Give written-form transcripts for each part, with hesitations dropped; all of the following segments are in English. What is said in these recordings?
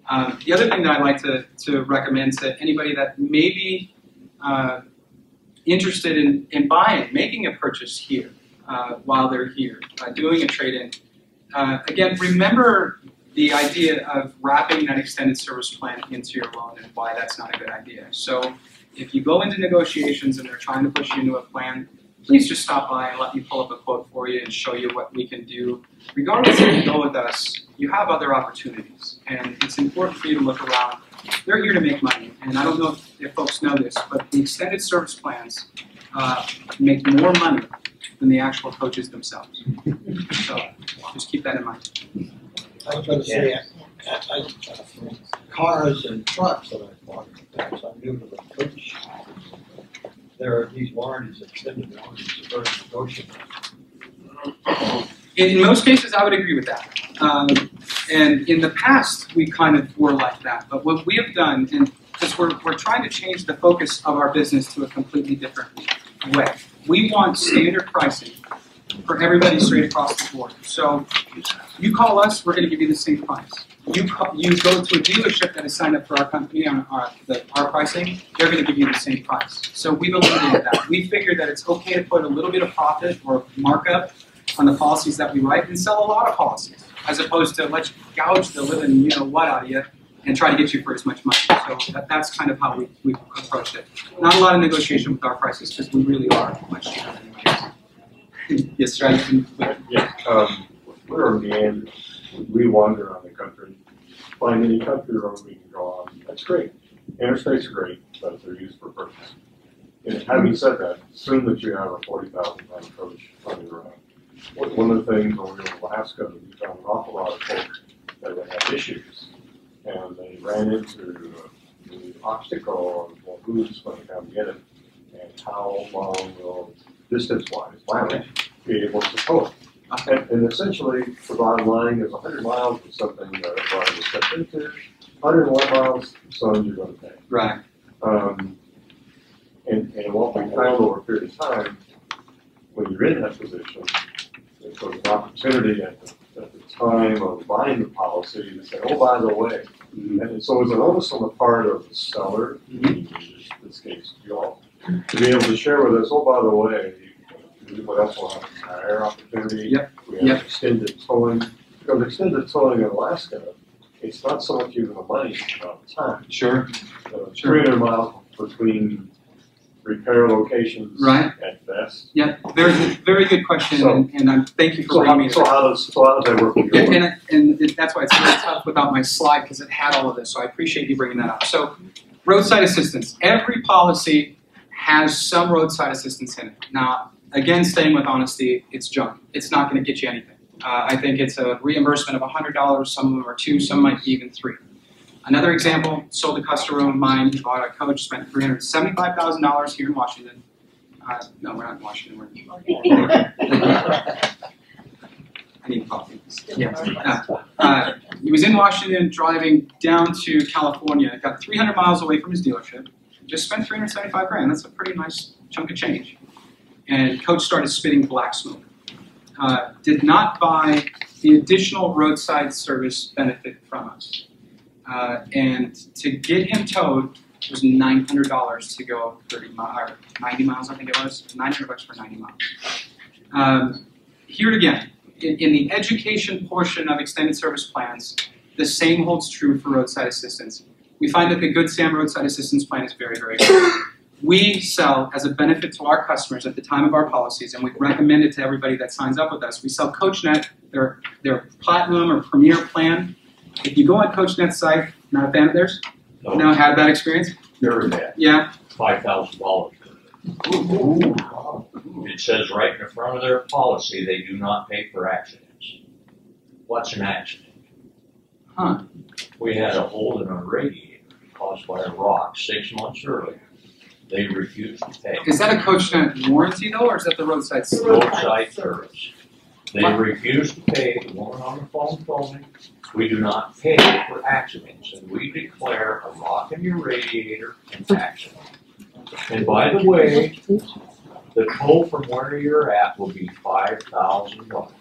The other thing that I'd like to recommend to anybody that may be interested in buying, making a purchase here while they're here, doing a trade-in, again, remember the idea of wrapping that extended service plan into your loan and why that's not a good idea. So if you go into negotiations and they're trying to push you into a plan, please just stop by and let me pull up a quote for you and show you what we can do. Regardless if you go with us, you have other opportunities. And it's important for you to look around. They're here to make money. And I don't know if folks know this, but the extended service plans make more money than the actual coaches themselves. So just keep that in mind. I was going to say, cars and trucks that I bought, because I'm new to the coach, there are these warranties, extended warranties, are very negotiable. In most cases, I would agree with that. And in the past, we kind of were like that. But what we have done, and because we're trying to change the focus of our business to a completely different way. We want standard pricing for everybody straight across the board. So you call us, we're going to give you the same price. You go to a dealership that has signed up for our company on our pricing, they're going to give you the same price. So we've eliminated that. We figured that it's okay to put a little bit of profit or markup on the policies that we write and sell a lot of policies, as opposed to let's gouge the living what out of you and try to get you for as much money. So that's kind of how we approach it. Not a lot of negotiation with our prices because we really are much cheaper than anybody else. Yes, right. Yeah. We're in the end. We wander on the country, find any country road we can go on. That's great. Interstates are great, but they're used for purpose. And having said that, assume that you have a 40,000-pound coach running around. One of the things when we were in Alaska, we found an awful lot of folks that had issues, and they ran into the obstacle of, well, who's going to come get it, and how long will, distance-wise, mileage, be able to tow it. And essentially, the bottom line is 100 miles is something that everybody will step into. 101 miles, some you're going to pay. Right. And what we found over a period of time, when you're in that position, it was an opportunity at the time of buying the policy to say, oh, by the way. And so it was an onus on the part of the seller, in this case, you all, to be able to share with us, oh, by the way, what else will have a higher opportunity? Yep. We have extended towing. Because extended towing in Alaska, it's not so much even the money, it's about the time. Sure. 300 miles between repair locations at best. Yeah, very good question, So, and thank you for bringing me. So how does that work with your work? And that's why it's really tough without my slide because it had all of this. So I appreciate you bringing that up. So roadside assistance. Every policy has some roadside assistance in it. Now, again, staying with honesty, it's junk. It's not going to get you anything. I think it's a reimbursement of $100. Some of them are $2, some might be even $3. Another example, sold a customer of mine who bought a coach, spent $375,000 here in Washington. No, we're not in Washington. We're I need coffee. Yeah. He was in Washington driving down to California, got 300 miles away from his dealership, just spent $375,000. That's a pretty nice chunk of change. And coach started spitting black smoke. Did not buy the additional roadside service benefit from us. And to get him towed was $900 to go 30 miles, or 90 miles, I think it was. $900 for 90 miles. Here again, in the education portion of extended service plans, the same holds true for roadside assistance. We find that the Good Sam roadside assistance plan is very, very good. We sell as a benefit to our customers at the time of our policies, and we recommend it to everybody that signs up with us. We sell CoachNet, their platinum or premier plan. If you go on CoachNet's site, not a fan of theirs? No, had that experience? Very bad. Yeah. $5,000. It says right in the front of their policy they do not pay for accidents. What's an accident? Huh. We had a hole in our radiator caused by a rock 6 months earlier. They refused to pay. Is that a CoachNet warranty though, or is that the roadside service? Roadside service. They refused to pay. The woman on the phone told me, we do not pay for accidents, and we declare a rock in your radiator an accident. And by the way, the toll from where you're at will be $5,000.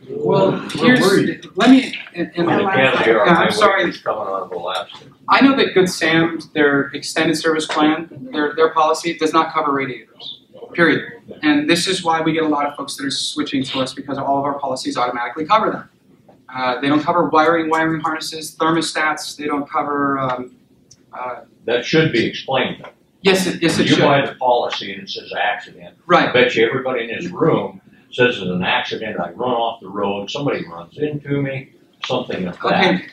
Well, We're here's, worried. let me, and The category I'm sorry. is coming on the last. I know that Good Sam, their extended service plan, their policy does not cover radiators, period. And this is why we get a lot of folks that are switching to us, because all of our policies automatically cover them. They don't cover wiring harnesses, thermostats. They don't cover. That should be explained. Yes, it You should. buy the policy and it says accident. I Right. bet you everybody in this room says it's an accident. I run off the road, somebody runs into me, something like that. Okay,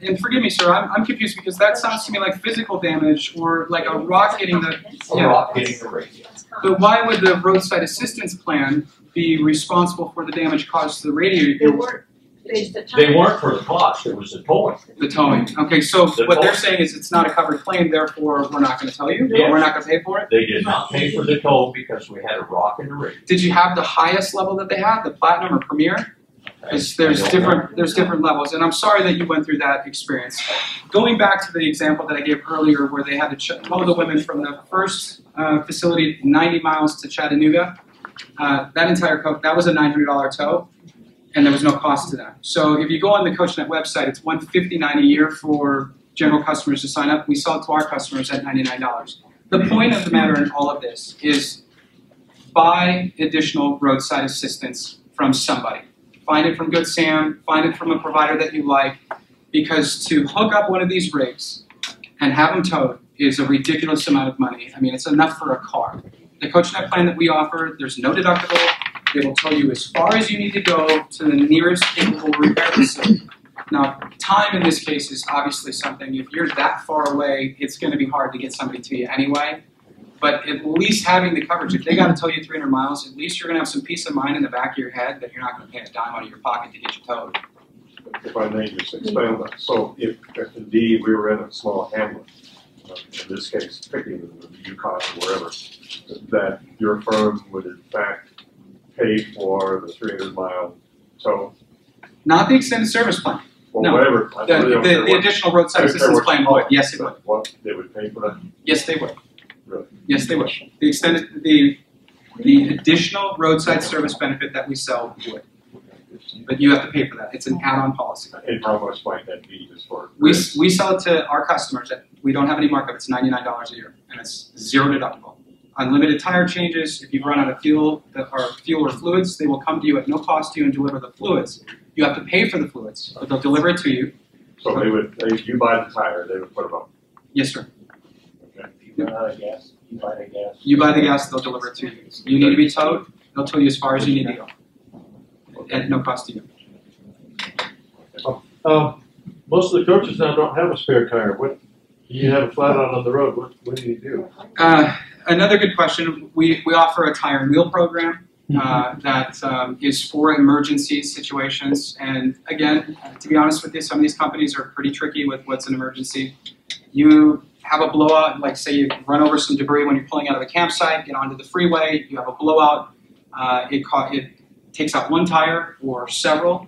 and forgive me, sir. I'm confused because that sounds to me like physical damage or like a rock hitting the. A rock hitting the radio. But why would the roadside assistance plan be responsible for the damage caused to the radiator? They weren't for the cost, it was the towing. The towing. Okay, so The what they're tow. saying is it's not a covered claim, therefore we're not going to tell you. Yeah. We're not going to pay for it. They did not pay for the tow because we had a rock in the radio. Did you have the highest level that they had, the platinum or premier? Because there's different levels, and I'm sorry that you went through that experience. Going back to the example that I gave earlier, where they had to tow the women from the first facility 90 miles to Chattanooga, that entire that was a $900 tow, and there was no cost to that. So if you go on the CoachNet website, it's $159 a year for general customers to sign up. We sell it to our customers at $99. The point of the matter in all of this is buy additional roadside assistance from somebody. Find it from Good Sam, find it from a provider that you like, because to hook up one of these rigs and have them towed is a ridiculous amount of money. I mean, it's enough for a car. The CoachNet plan that we offer, there's no deductible. They will tell you as far as you need to go to the nearest capable repair facility. Now, time in this case is obviously something. If you're that far away, it's going to be hard to get somebody to you anyway. But at least having the coverage, if they got to tow you 300 miles, at least you're going to have some peace of mind in the back of your head that you're not going to pay a dime out of your pocket to get you towed. If I may just expand on that. So if indeed we were in a small hamlet, in this case, picking the Yukon or wherever, that your firm would in fact pay for the 300-mile tow, Not the extended service plan. or No. whatever. I really don't care The what- additional roadside I don't care assistance what plan you call would. it, Yes, it would. but what they would pay for that? Yes, they would. Really? Yes, they would. The extended, the additional roadside service benefit that we sell would. But you have to pay for that. It's an add-on policy. And how much might that be just for? We sell it to our customers. We don't have any markup. It's $99 a year, and it's zero deductible. Unlimited tire changes. If you run out of fuel or fluids, they will come to you at no cost to you and deliver the fluids. You have to pay for the fluids, but they'll deliver it to you. So they would, if you buy the tire, they would put them up. Yes, sir. Okay. If you run out of gas, you buy the gas. You buy the gas, they'll deliver it to you. You need to be towed, they'll tow you as far as you need to go, at no cost to you. Most of the coaches now don't have a spare tire. What, you have a flat out on the road, what do you do? Another good question. We offer a tire and wheel program that is for emergency situations. And again, to be honest with you, some of these companies are pretty tricky with what's an emergency. You have a blowout, like say you run over some debris when you're pulling out of the campsite, get onto the freeway, you have a blowout, it takes out one tire or several.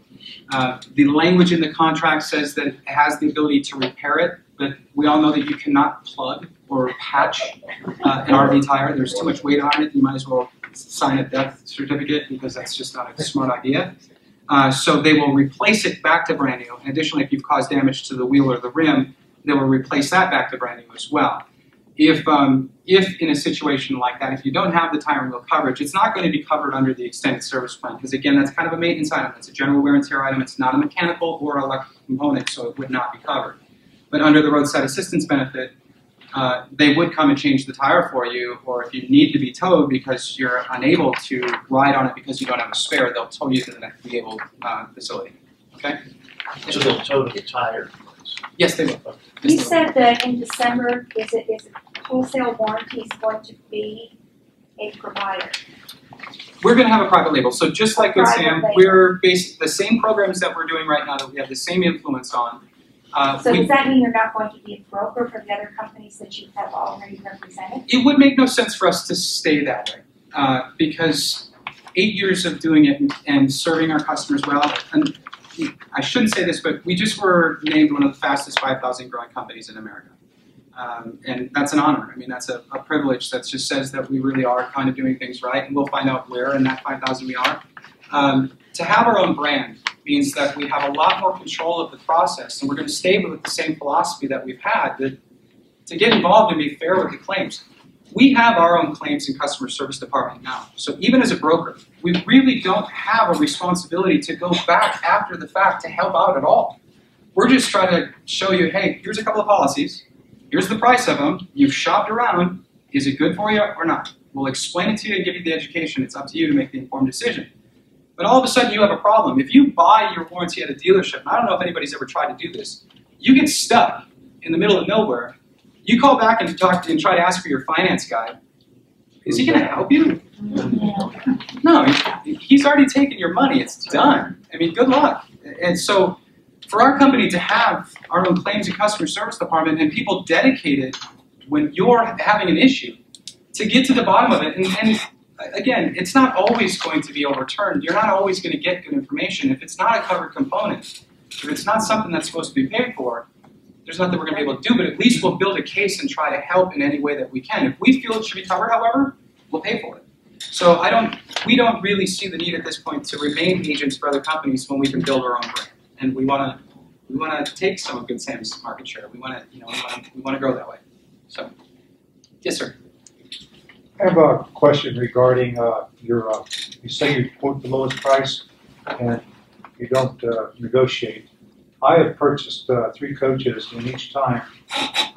The language in the contract says that it has the ability to repair it, but we all know that you cannot plug or patch an RV tire. There's too much weight on it. You might as well sign a death certificate because that's just not a smart idea. So they will replace it back to brand new. And additionally, if you've caused damage to the wheel or the rim, they will replace that back to brand new as well. If in a situation like that, if you don't have the tire and wheel coverage, it's not going to be covered under the extended service plan because again, that's kind of a maintenance item. It's a general wear and tear item. It's not a mechanical or electrical component, so it would not be covered. But under the roadside assistance benefit, they would come and change the tire for you, or if you need to be towed because you're unable to ride on it because you don't have a spare, they'll tow you to the next vehicle facility. Okay? So they'll tow the tire. Yes, they will. You said that in December, is Wholesale Warranties going to be a provider? We're going to have a private label. So just like with Private Sam, label. we're the same programs that we're doing right now that we have the same influence on. So does that mean you're not going to be a broker for the other companies that you have already represented? It would make no sense for us to stay that way because 8 years of doing it and serving our customers well, and I shouldn't say this, but we just were named one of the fastest 5,000 growing companies in America. And that's an honor. I mean, that's a privilege that just says that we really are kind of doing things right, and we'll find out where in that 5,000 we are. To have our own brand means that we have a lot more control of the process, and we're going to stay with the same philosophy that we've had, that to get involved and be fair with the claims. We have our own claims and customer service department now. So even as a broker, we really don't have a responsibility to go back after the fact to help out at all. We're just trying to show you, hey, here's a couple of policies. Here's the price of them. You've shopped around. Is it good for you or not? We'll explain it to you and give you the education. It's up to you to make the informed decision. But all of a sudden you have a problem. If you buy your warranty at a dealership, and I don't know if anybody's ever tried to do this, you get stuck in the middle of nowhere. You call back and try to ask for your finance guy. Is he going to help you? No, he's already taken your money. It's done. I mean, good luck. And so for our company to have our own claims and customer service department and people dedicated when you're having an issue to get to the bottom of it, and again, it's not always going to be overturned. You're not always going to get good information. If it's not a covered component, if it's not something that's supposed to be paid for, there's nothing we're going to be able to do, but at least we'll build a case and try to help in any way that we can. If we feel it should be covered, however, we'll pay for it. So we don't really see the need at this point to remain agents for other companies when we can build our own brand. And we want to take some of Good Sam's market share. We want to grow that way. So, yes, sir. I have a question regarding you say you quote the lowest price and you don't negotiate. I have purchased 3 coaches, and each time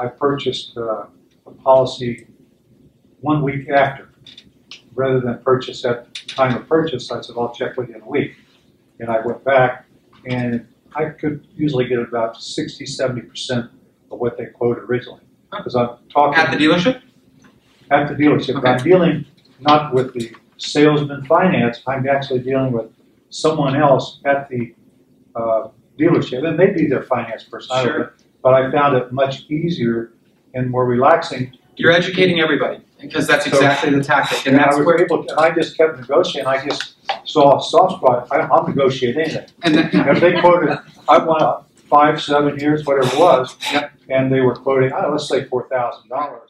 I purchased a policy 1 week after. Rather than purchase at the time of purchase, I said, I'll check with you in a week. And I went back, and I could usually get about 60–70% of what they quoted originally. Because I'm talking at the dealership? At the dealership. Okay. I'm dealing not with the salesman finance, I'm actually dealing with someone else at the dealership, and maybe their finance person, I don't know, but I found it much easier and more relaxing. You're educating everybody, because that's exactly the tactic, and that's where I just kept negotiating. I just saw a soft spot. I'll negotiate anything. And then, if they quoted, I want 5–7 years, whatever it was, and they were quoting, let's say $4,000.